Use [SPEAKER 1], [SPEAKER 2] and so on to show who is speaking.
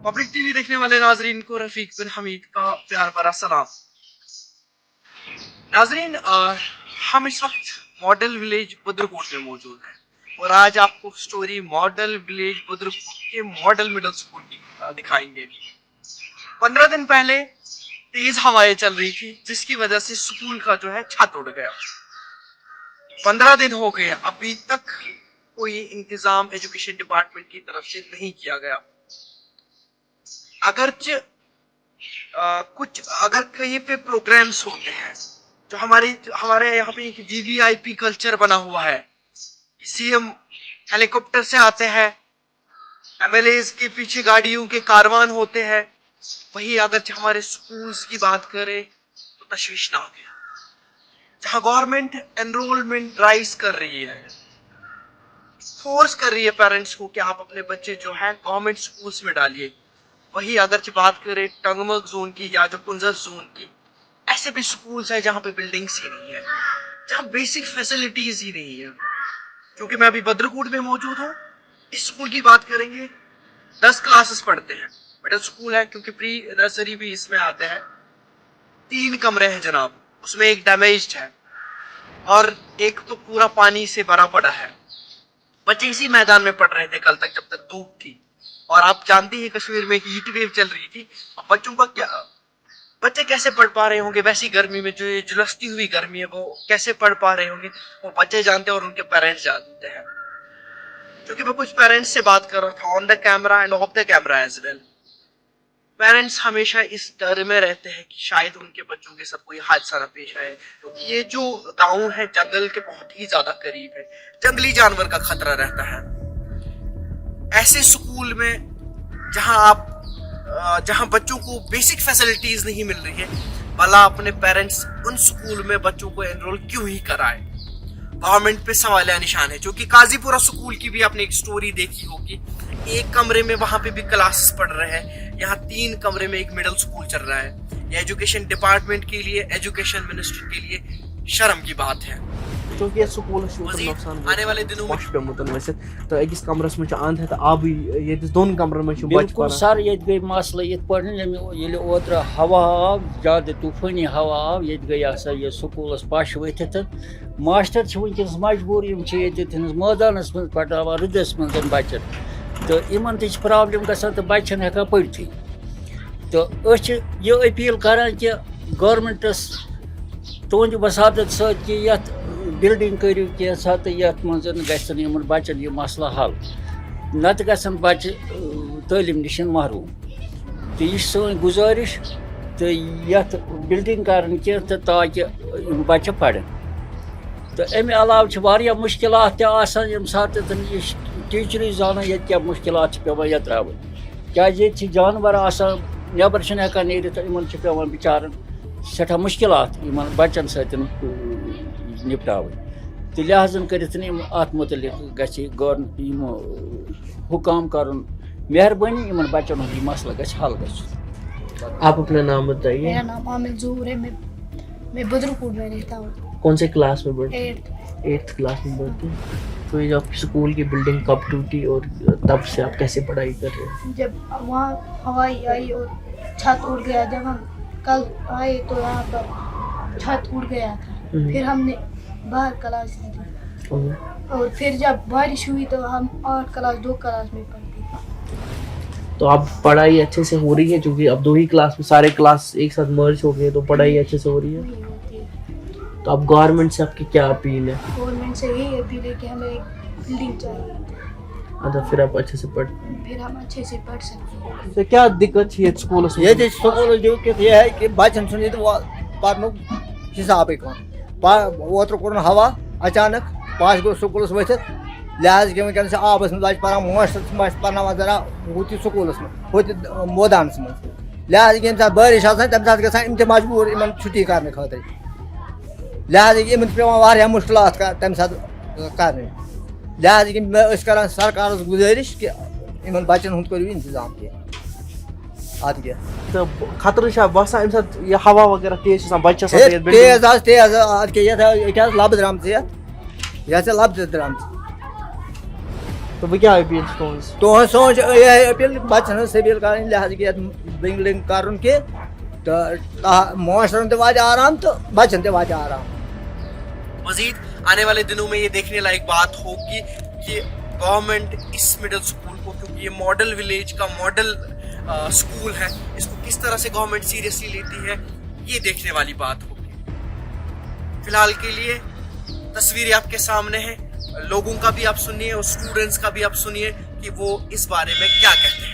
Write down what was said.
[SPEAKER 1] Public TV देखने वाले नाजरीन को रफीक बिन हमीद का प्यार भरा सलाम। नाजरीन, हम इस वक्त मॉडल विलेज बुद्रकोट में मौजूद हैं और आज आपको स्टोरी मॉडल विलेज बुद्रकोट के मॉडल मिडिल स्कूल की दिखाएंगे। 15 दिन पहले तेज हवाएं चल रही थी जिसकी वजह से स्कूल का जो है छत उड़ गया। 15 दिन हो गए, अभी तक कोई इंतजाम एजुकेशन डिपार्टमेंट की तरफ से नहीं किया गया। अगर कहीं पे प्रोग्राम्स होते हैं जो हमारे यहाँ पे एक GVIP कल्चर बना हुआ है, CM हेलीकॉप्टर से आते हैं, MLAs के पीछे गाड़ियों के कारवान होते हैं, वही अगर हमारे स्कूल्स की बात करें तो तशवीशनाक है। जहाँ गवर्नमेंट एनरोलमेंट ड्राइव्स कर रही है, फोर्स कर रही है पेरेंट्स को कि आप अपने बच्चे जो है गवर्नमेंट स्कूल्स में डालिए, वही अगर बात करें टंगमर्ग जोन की या जो कुंजर जोन की, ऐसे भी स्कूल्स है जहाँ पे बिल्डिंग्स ही नहीं है, जहाँ बेसिक फैसिलिटीज ही नहीं है। क्योंकि मैं अभी बद्रकोट में मौजूद हूँ, इस स्कूल की बात करेंगे 10 क्लासेस पढ़ते हैं, मिडिल स्कूल है क्योंकि प्री नर्सरी भी इसमें आते हैं। 3 कमरे हैं जनाब, उसमें एक डैमेज्ड है और एक तो पूरा पानी से भरा पड़ा है। बच्चे इसी मैदान में पढ़ रहे थे कल तक जब तक धूप थी, और आप जानते हैं कश्मीर में हीट वेव चल रही थी। अब बच्चों का क्या, बच्चे कैसे पढ़ पा रहे होंगे वैसी गर्मी में, जो ये झुलसती हुई गर्मी है, वो कैसे पढ़ पा रहे होंगे, वो बच्चे जानते हैं और उनके पेरेंट्स जानते हैं। क्योंकि मैं कुछ पेरेंट्स से बात कर रहा था on the camera and off the camera as well. Parents हमेशा इस डर में रहते हैं कि शायद उनके बच्चों के साथ कोई हादसा न पेश आए, क्योंकि ये जो गाँव है जंगल के बहुत ही ज्यादा करीब है, जंगली जानवर का खतरा रहता है। ऐसे स्कूल में जहां बच्चों को बेसिक फैसिलिटीज नहीं मिल रही है, भला अपने पेरेंट्स उन स्कूल में बच्चों को एनरोल क्यों ही कराए। गवर्नमेंट पे सवालिया निशान है। जो कि काजीपुरा स्कूल की भी आपने एक स्टोरी देखी होगी, एक कमरे में वहां पे भी क्लासेस पढ़ रहे हैं, यहाँ 3 कमरे में एक मिडिल स्कूल चल रहा है। ये एजुकेशन डिपार्टमेंट के लिए, एजुकेशन मिनिस्ट्री के लिए शर्म की बात है।
[SPEAKER 2] क्योंकि स्कूल नुकसान
[SPEAKER 1] आने वाले दिनों में
[SPEAKER 2] पेमुतन वसित तो अकिस कमरस में अंध है आब ये 2 कमरन में
[SPEAKER 3] बिल्कुल सर, ये गई मसला ये ओत्र हवा आव, ज्यादा तूफानी हवा आव, ये गई ये स्कूल पश वथित मास्टर वनकस मजबूर मैदानस मज पढ़ावान रुदस मन बचन, तो इन प्रॉब्लम गसान तो बच्चन हेकान पढ़ी। तो ये अपील करान कि गवर्नमेंटस तुंद वसादत सत बिल्डिंग करू क्या सा तो ये मन बचन यह मसला हल, नत गसन बच्चे तालीम निश महरूम। तो यह सन गुजारिश तो ये बिल्डिंग कर तो ताकि बच्चे पढ़न। तो अमे अलाव वारिया मुश्किलात ये सात टीचर जाना ये क्या मुश्किलात पे ये त्रावन, क्या जानवर नबर हेकान नीरत, इन पे बिचारन सठा मुश्किलात इन बच्चन सत निपटाव। तो लिहाजन कर अत मुतलिक गवर्नमेंट हुकाम कर मेहरबानी, इन बच्चन हूँ मसला हल ग।
[SPEAKER 2] आप अपना नाम बताइए।
[SPEAKER 4] मेरा नाम आमिर ज़हूर है, मैं बद्रकोट में रहता हूँ।
[SPEAKER 2] कौन से क्लास में पढ़ते हैं?
[SPEAKER 4] 8th।
[SPEAKER 2] 8th क्लास में पढ़ते हैं। तो ये जो आपकी स्कूल की बिल्डिंग कब टूटी और तब से आप कैसे पढ़ाई कर रहे हैं?
[SPEAKER 4] जब वहाँ हवाई आई और छत उड़ गया, जब हम कल आए तो यहाँ पर छत उड़ गया था, फिर हमने बाहर क्लास ली और फिर जब बारिश हुई तो हम 8 क्लास 2 क्लास में पढ़ते थे।
[SPEAKER 2] तो अब पढ़ाई अच्छे से हो रही है, क्योंकि अब 2 ही क्लास में सारे क्लास एक साथ मर्ज हो गए, तो पढ़ाई अच्छे से हो रही है।
[SPEAKER 4] नहीं होती है।
[SPEAKER 2] तो अब गवर्नमेंट से आपकी क्या अपील है?
[SPEAKER 4] गवर्नमेंट से यही अपील है कि हमें एक बिल्डिंग चाहिए,
[SPEAKER 2] अच्छा फिर आप अच्छे से
[SPEAKER 4] फिर हम अच्छे से पढ़ सकते हैं।
[SPEAKER 2] तो क्या दिक्कत है स्कूल
[SPEAKER 5] ये स्कूल ये है कि बच्चन सुन पर्न हिसाब ओतर कोर हवा अचानक पास गो स्कूल वथित, लिहाज कि वनस आबस मज पान मास्टर पर्न जरा हूत स्कूलस में मैदानस मज, लिहाज कि ये बारिश तम सात गम मजबूर इन छुट्टी करने खातर, लिहाज कि इन पे मुश्किलात तम सात कर, लिहाज कि कर सरकार गुजारिश कि इन बच्चन हूँ करू इंतजाम किया।
[SPEAKER 2] तो खतरे बसान ये हवा वगैरह तेज बच्चे
[SPEAKER 5] तेज लब द्राम लब द्राम
[SPEAKER 2] तो वो क्या अपील तुहंज
[SPEAKER 5] तो सोच ये अपील बच्चन सबील कर लिहाज कि बिल्डिंग कर कि तो मास्टरन ते वाज आराम तो बच्चन ते वाज आराम।
[SPEAKER 1] मजीद आने वाले दिनों में ये देखने लायक बात होगी कि गवर्नमेंट इस मिडिल स्कूल को, क्योंकि ये मॉडल विलेज का मॉडल स्कूल है, इसको किस तरह से गवर्नमेंट सीरियसली लेती है, ये देखने वाली बात होगी। फिलहाल के लिए तस्वीरें आपके सामने हैं, लोगों का भी आप सुनिए और स्टूडेंट्स का भी आप सुनिए कि वो इस बारे में क्या कहते हैं।